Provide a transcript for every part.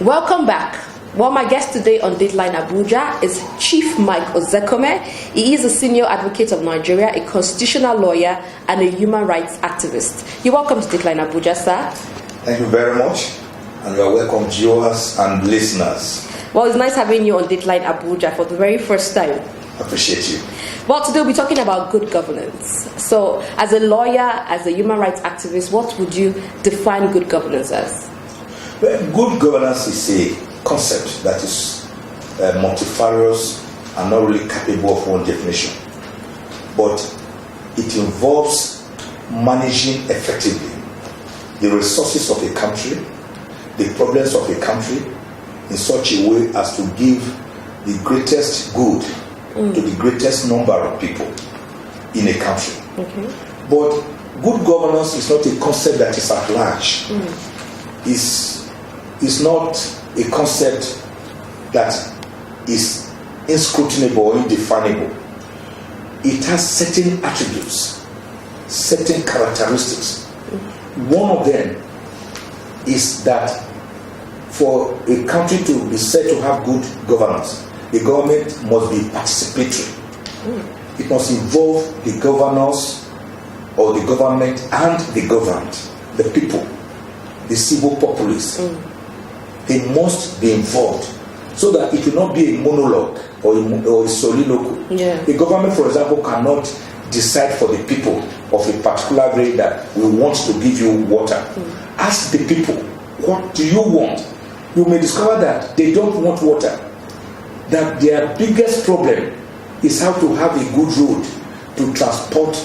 Welcome back. Well, my guest today on Dateline Abuja is Chief Mike Ozekhome. He is a senior advocate of Nigeria, a constitutional lawyer, and a human rights activist. You're welcome to Dateline Abuja, sir. Thank you very much, and you are welcome, viewers and listeners. Well, it's nice having you on Dateline Abuja for the very first time. Appreciate you. Well, today we'll be talking about good governance. So, as a lawyer, as a human rights activist, what would you define good governance as? Well, good governance is a concept that is multifarious and not really capable of one definition. But it involves managing effectively the resources of a country, the problems of a country, in such a way as to give the greatest good to the greatest number of people in a country. Okay. But good governance is not a concept that is at large. It's not a concept that is inscrutinable or indefinable. It has certain attributes, certain characteristics. One of them is that for a country to be said to have good governance, the government must be participatory. It must involve the governors or the government and the governed, the people, the civil populace. They must be involved so that it will not be a monologue or a soliloquy. Yeah. The government, for example, cannot decide for the people of a particular way that we want to give you water. Ask the people, what do you want? You may discover that they don't want water, that their biggest problem is how to have a good road to transport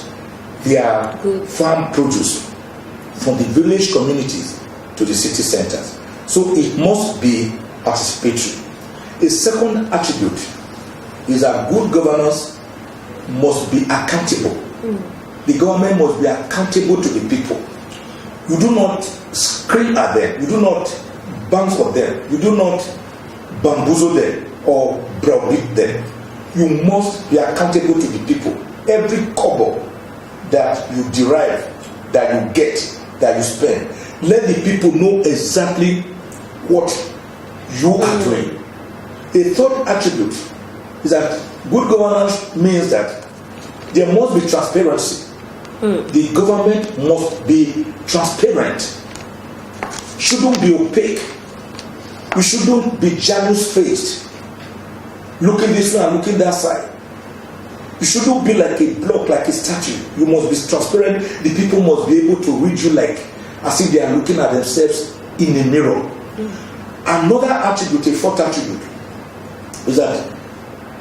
their farm produce from the village communities to the city centers. So it must be participatory. A second attribute is that good governance must be accountable. The government must be accountable to the people. You do not scream at them. You do not bounce on them. You do not bamboozle them or browbeat them. You must be accountable to the people. Every kobo that you derive, that you get, that you spend, let the people know exactly what you are doing. A third attribute is that good governance means that there must be transparency. The government must be transparent. Shouldn't be opaque. We shouldn't be jealous-faced, looking this way and looking that side. You shouldn't be like a block, like a statue. You must be transparent. The people must be able to read you like as if they are looking at themselves in a mirror. Another attribute, a fourth attribute, is that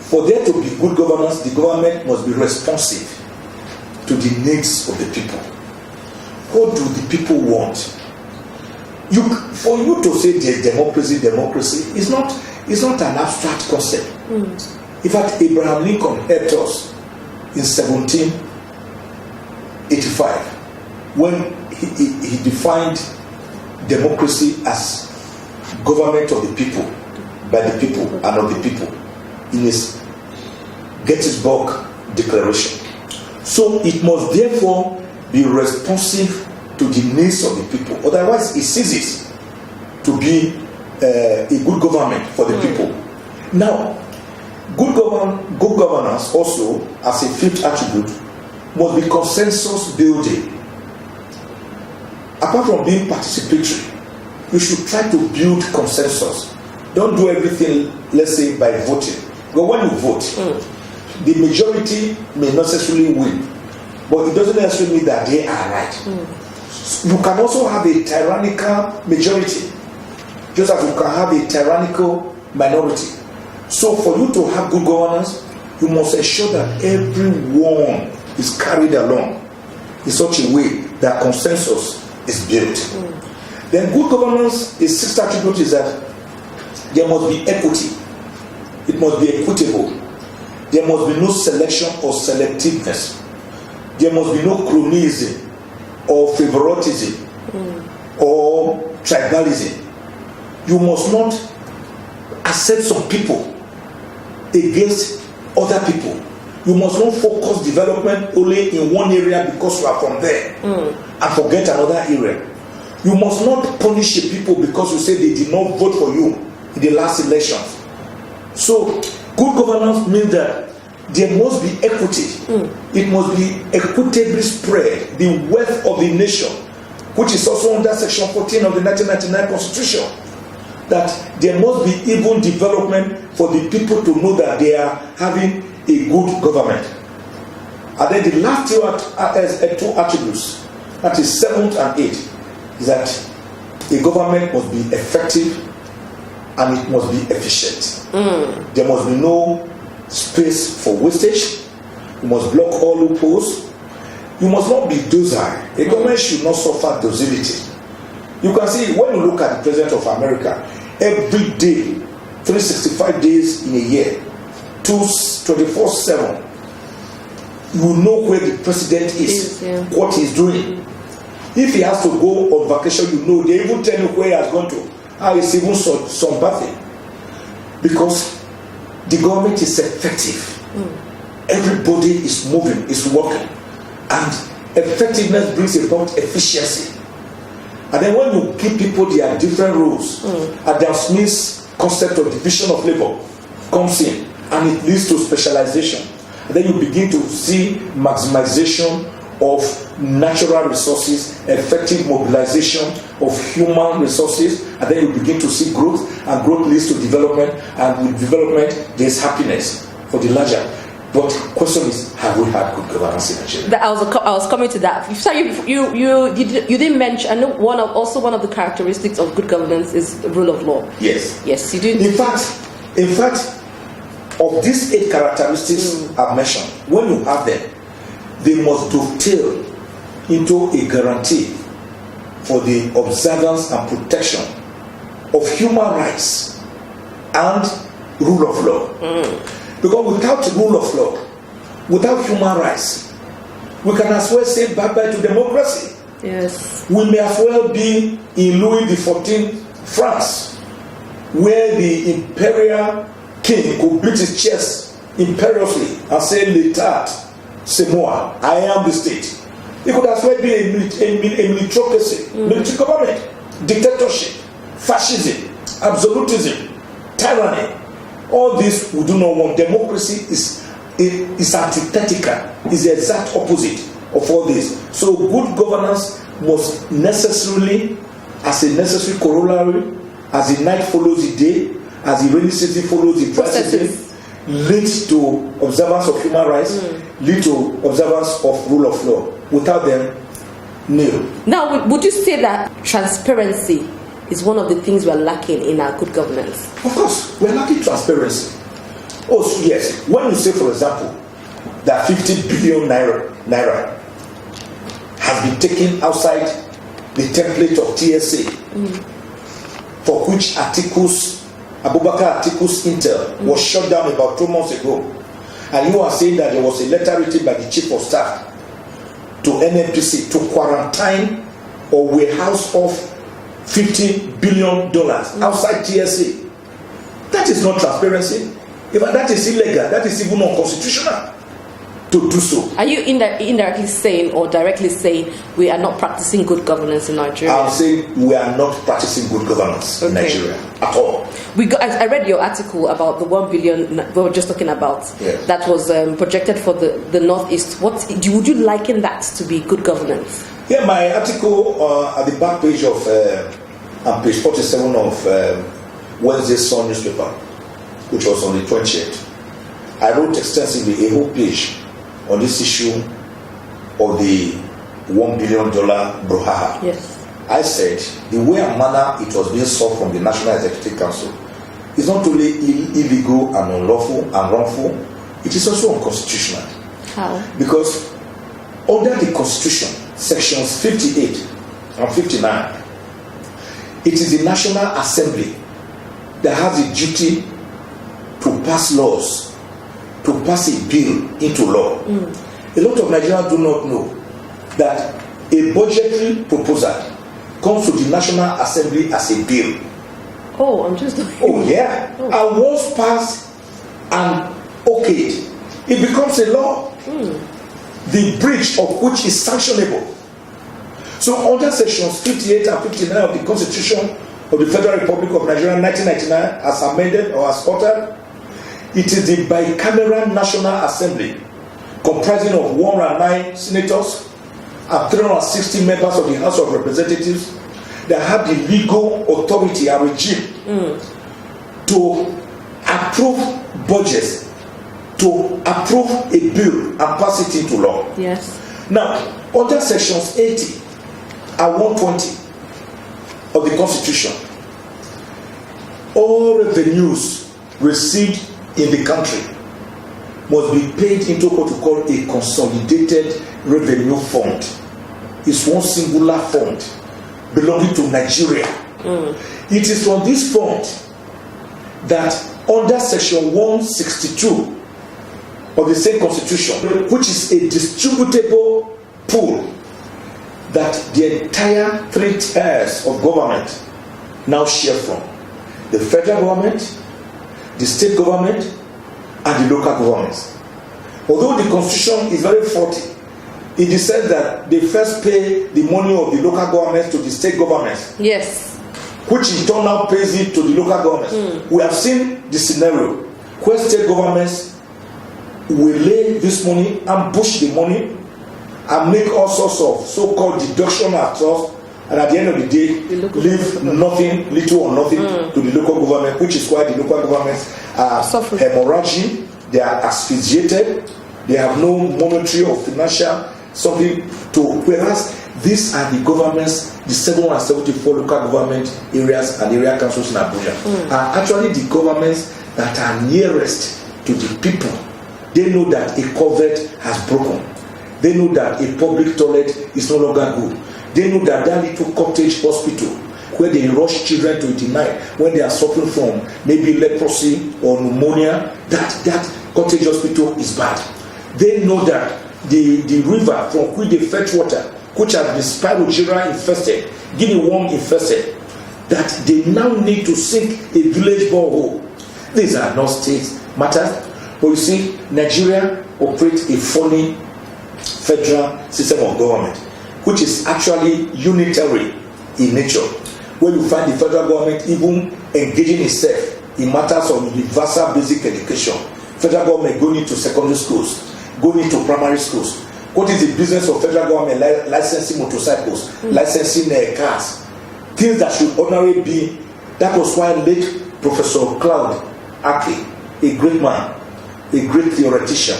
for there to be good governance, the government must be responsive to the needs of the people. What do the people want? For you to say there's democracy is not an abstract concept. In fact, Abraham Lincoln helped us in 1785 when he defined democracy as government of the people, by the people, and of the people in his Gettysburg Declaration. So it must therefore be responsive to the needs of the people. Otherwise, it ceases to be a good government for the people. Now, good governance also, as a fifth attribute, must be consensus building. Apart from being participatory, you should try to build consensus. Don't do everything, let's say, by voting. But when you vote, the majority may not necessarily win, but it doesn't necessarily mean that they are right. You can also have a tyrannical majority, just as you can have a tyrannical minority. So for you to have good governance, you must ensure that everyone is carried along in such a way that consensus is built. Then good governance, the sixth attribute is that there must be equity. It must be equitable. There must be no selection or selectiveness. There must be no cronyism or favoritism or tribalism. You must not accept some people against other people. You must not focus development only in one area because you are from there and forget another area. You must not punish the people because you say they did not vote for you in the last elections. So, good governance means that there must be equity. It must be equitably spread, the wealth of the nation, which is also under Section 14 of the 1999 Constitution. That there must be even development for the people to know that they are having a good government. And then the last two attributes, that is 7th and 8th, is that a government must be effective and it must be efficient. There must be no space for wastage. You must block all loopholes. You must not be docile. A government should not suffer docility. You can see when you look at the President of America, every day, 365 days in a year, 24/7, you know where the president is, what he's doing. If he has to go on vacation, you know, they even tell you where he has gone to, how he's even sunbathing. Because the government is effective. Everybody is moving, is working. And effectiveness brings about efficiency. And then when you give people their different roles, Adam Smith's concept of division of labor comes in, and it leads to specialization. And then you begin to see maximization of natural resources, effective mobilization of human resources, and then you begin to see growth, and growth leads to development, and with development there's happiness for the larger. But the question is, have we had good governance in Nigeria? I was coming to that. Sorry, you didn't mention. I know one of the characteristics of good governance is the rule of law. Yes. Yes, you didn't. In fact, of these 8 characteristics I've mentioned, when you have them, they must dovetail into a guarantee for the observance and protection of human rights and rule of law. Because without rule of law, without human rights, we can as well say bye-bye to democracy. Yes. We may as well be in Louis XIV France, where the imperial king could beat his chest imperiously and say, "L'État, c'est moi, I am the state." It could as well be a militocracy, military government, dictatorship, fascism, absolutism, tyranny. All this we do not want. Democracy is antithetical, is the exact opposite of all this. So good governance must necessarily, as a necessary corollary, as the night follows the day, as the rainy season follows the dry season, lead to observance of human rights, lead to observance of rule of law. Without them, no. Now, would you say that transparency is one of the things we're lacking in our good governance? Of course, we're lacking transparency. Oh, yes. When you say, for example, that 50 billion naira has been taken outside the template of TSA, for which Abubakar Atiku's Intel was shut down about 2 months ago, and you are saying that there was a letter written by the chief of staff to NNPC to quarantine or warehouse off $50 billion outside TSA. That is not transparency. If that is illegal, that is even unconstitutional to do so. Are you indirectly saying or directly saying we are not practicing good governance in Nigeria? I'm saying we are not practicing good governance in Nigeria at all. I read your article about the 1 billion we were just talking about, that was projected for the Northeast. Would you liken that to be good governance? Yeah, my article at the back page of on page 47 of Wednesday's Sun newspaper, which was on the 20th, I wrote extensively a whole page on this issue of the $1 billion brouhaha. Yes. I said the way and manner it was being solved from the National Executive Council is not only illegal and unlawful and wrongful, it is also unconstitutional. How? Because under the Constitution, sections 58 and 59, it is the National Assembly that has the duty to pass laws, to pass a bill into law. A lot of Nigerians do not know that a budgetary proposal comes to the National Assembly as a bill. Oh, I'm just... Oh, yeah. Oh. And once passed and okayed, it becomes a law. The breach of which is sanctionable. So under sections 58 and 59 of the Constitution of the Federal Republic of Nigeria 1999, as amended or as altered, it is the bicameral National Assembly comprising of 109 senators and 360 members of the House of Representatives that have the legal authority and regime to approve budgets, to approve a bill and pass it into law. Yes. Now, under sections 80 and 120 of the Constitution, all revenues received in the country must be paid into what we call a consolidated revenue fund. It's one singular fund belonging to Nigeria. It is from this fund that under section 162 of the same Constitution, which is a distributable pool, that the entire 3 tiers of government now share from: the federal government, the state government, and the local governments. Although the Constitution is very faulty, it is said that they first pay the money of the local governments to the state governments. Yes. Which in turn now pays it to the local governments. We have seen the scenario where state governments will lay this money, ambush the money, and make all sorts of so-called deduction at trust, and at the end of the day, leave nothing, little or nothing to the local government, which is why the local governments are hemorrhaging, they are asphyxiated, they have no monetary or financial something to, whereas these are the governments, the 774 local government areas and area councils in Abuja, are actually the governments that are nearest to the people. They know that a culvert has broken. They know that a public toilet is no longer good. They know that that little cottage hospital where they rush children to it at night when they are suffering from maybe leprosy or pneumonia, that cottage hospital is bad. They know that the river from which they fetch water, which has been spirogyra infested, guinea worm infested, that they now need to sink a village borehole. These are not state matters, but you see, Nigeria operates a funny federal system of government, which is actually unitary in nature, where you find the federal government even engaging itself in matters of universal basic education. Federal government going into secondary schools, going into primary schools. What is the business of federal government licensing motorcycles, licensing cars? Things that should ordinarily be. That was why late Professor Claude Aki, a great man, a great theoretician,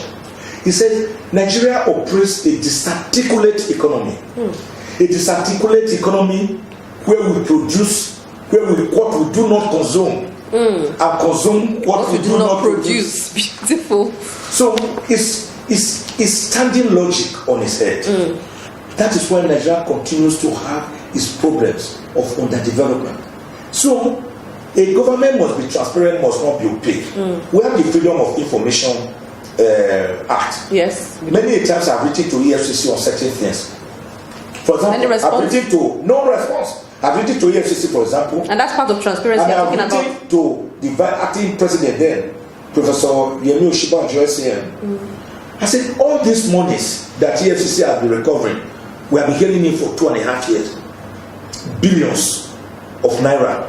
he said Nigeria operates a disarticulate economy. A disarticulate economy where we produce, what we do not consume, and consume what we do not produce. Beautiful. So it's standing logic on its head. That is why Nigeria continues to have its problems of underdevelopment. So a government must be transparent, must not be opaque. We have the Freedom of Information Act. Yes. Many times I've written to EFCC on certain things. For example, I've written to no response. I've written to EFCC, for example. And that's part of transparency. And I've written to the acting president then, Professor Yemi Oshibanjo SAM. I said, all these monies that EFCC has been recovering, we have been getting in for 2.5 years. Billions of naira,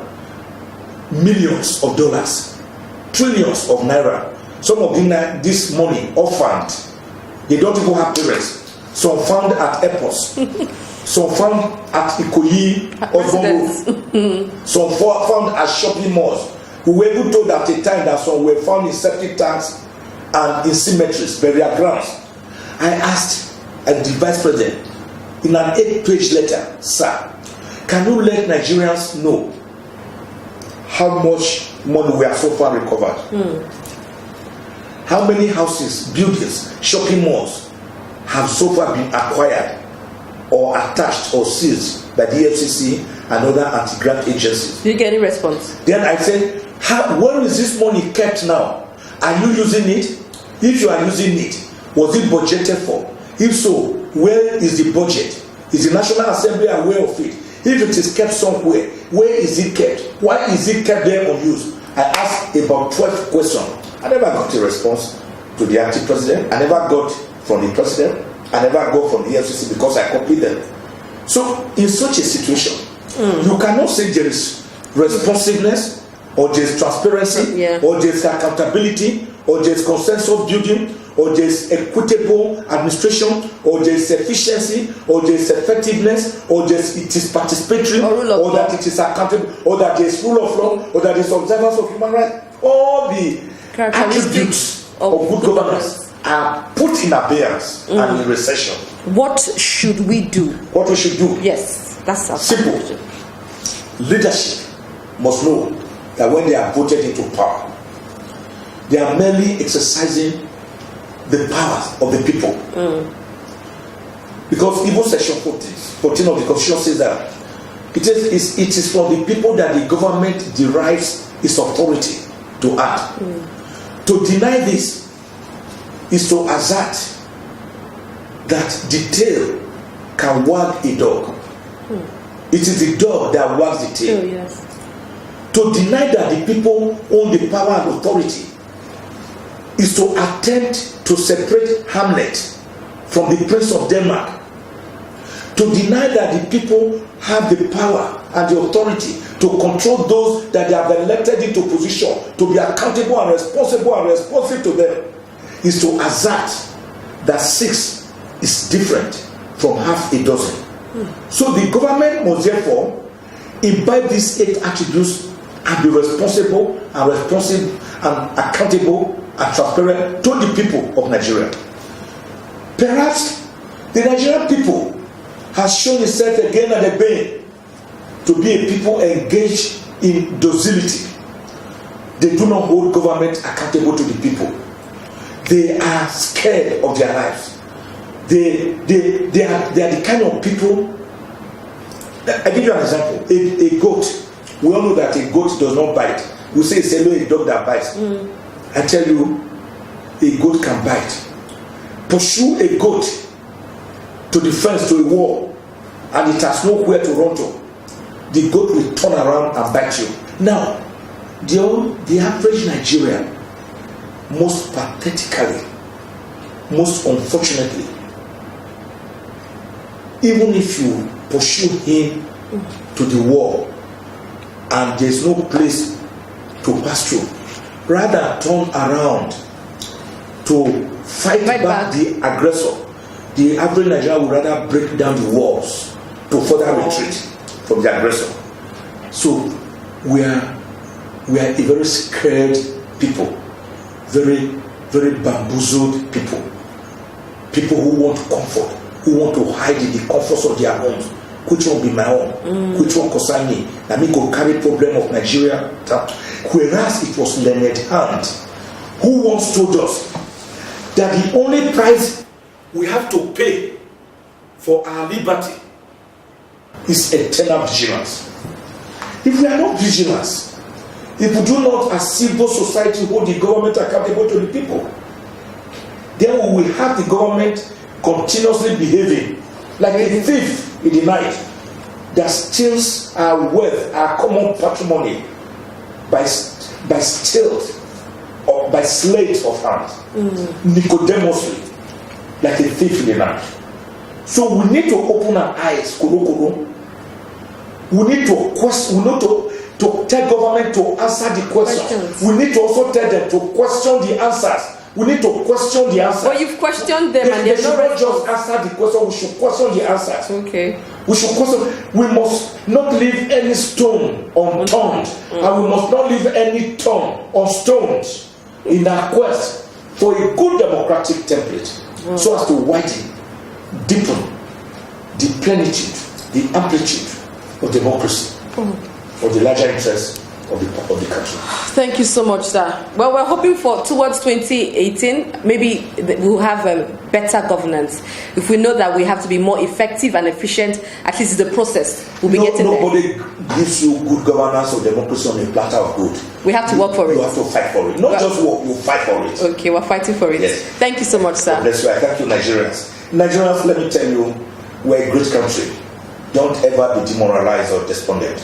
millions of dollars, trillions of naira. Some of them, this money orphaned. They don't even have parents. Some found at airports. Some found at Ikoyi or some found at shopping malls. We were even told at a time that some were found in septic tanks and in cemeteries, burial grounds. I asked the vice president in an 8-page letter, sir, can you let Nigerians know how much money we have so far recovered? How many houses, buildings, shopping malls have so far been acquired or attached or seized by the FCC and other anti-graft agencies? Did you get any response? Then I said, where is this money kept now? Are you using it? If you are using it, was it budgeted for? If so, where is the budget? Is the National Assembly aware of it? If it is kept somewhere, where is it kept? Why is it kept there unused? I asked about 12 questions. I never got a response to the acting president. I never got from the president. I never got from the FCC because I copied them. So in such a situation, you cannot say there is responsiveness, or there is transparency, or there is accountability, or there is consensus building, or there is equitable administration, or there is efficiency, or there is effectiveness, or it is participatory, or that it is accountable, or that there is rule of law, or that there is observance of human rights. All the attributes of good governance are put in abeyance and in recession. What should we do? What we should do? Yes, that's simple. Leadership must know that when they are voted into power, they are merely exercising the powers of the people. Because even section 14 of the Constitution says that it is from the people that the government derives its authority to act. To deny this is to assert that the tail can wag a dog. It is the dog that wags the tail. Yes. To deny that the people own the power and authority is to attempt to separate Hamlet from the Prince of Denmark. To deny that the people have the power and the authority to control those that they have elected into position to be accountable and responsive to them is to assert that 6 is different from half a dozen. So the government must therefore imbibe these 8 attributes and be responsible and responsive and accountable and transparent to the people of Nigeria. Perhaps the Nigerian people has shown itself again and again to be a people engaged in docility. They do not hold government accountable to the people. They are scared of their lives. They are the kind of people. I give you an example. A goat. We all know that a goat does not bite. We say it's a dog that bites. I tell you, a goat can bite. Pursue a goat to the fence, to a wall, and it has nowhere to run to. The goat will turn around and bite you. Now, the average Nigerian, most pathetically, most unfortunately, even if you pursue him to the wall and there's no place to pass through, rather turn around to fight back the aggressor, the average Nigerian would rather break down the walls to further retreat from the aggressor. So we are a very scared people, very, very bamboozled people who want comfort, who want to hide in the comforts of their homes. Which one be my own? Which one concern me? Let me go carry problem of Nigeria. Whereas it was Leonard Hand who once told us that the only price we have to pay for our liberty is eternal vigilance. If we are not vigilant, if we do not, as civil society, hold the government accountable to the people, then we will have the government continuously behaving like a thief in the night that steals our wealth, our common patrimony by stealth or by sleight of hand, Nicodemously, like a thief in the night. So we need to open our eyes, we need to question, we need to tell government to answer the questions. We need to also tell them to question the answers. We need to question the answers. But you've questioned them and they they're should not not just answer the question, we should question the answers. Okay. We should question. We must not leave any stone unturned, and we must not leave any turn unstones in our quest for a good democratic template, so as to widen, deepen the plenitude, the amplitude of democracy, for the larger interests of the country. Thank you so much, sir. Well, we're hoping for towards 2018, maybe we'll have better governance. If we know that we have to be more effective and efficient, at least the process will be getting there. Nobody gives you good governance or democracy on a platter of good. We have to work for it. You have to fight for it. Not just work, you fight for it. Okay, we're fighting for it. Yes. Thank you so much, sir. That's right. Thank you, Nigerians. Nigerians, let me tell you, we're a great country. Don't ever be demoralized or despondent.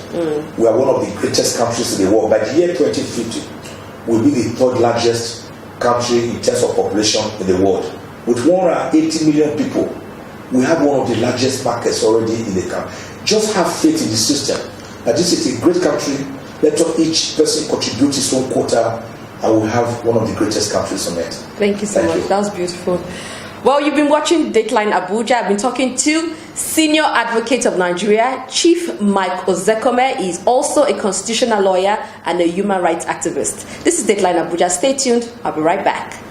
We are one of the greatest countries in the world. By the year 2050, we'll be the 3rd largest country in terms of population in the world, with 180 million people We have one of the largest markets already in the country. Just have faith in the system. That this is a great country. Let each person contribute his own quota, and we'll have one of the greatest countries on earth. Thank you so much. That was beautiful. Well, you've been watching Dateline Abuja. I've been talking to Senior Advocate of Nigeria, Chief Mike Ozekhome. He's also a constitutional lawyer and a human rights activist. This is Dateline Abuja. Stay tuned. I'll be right back.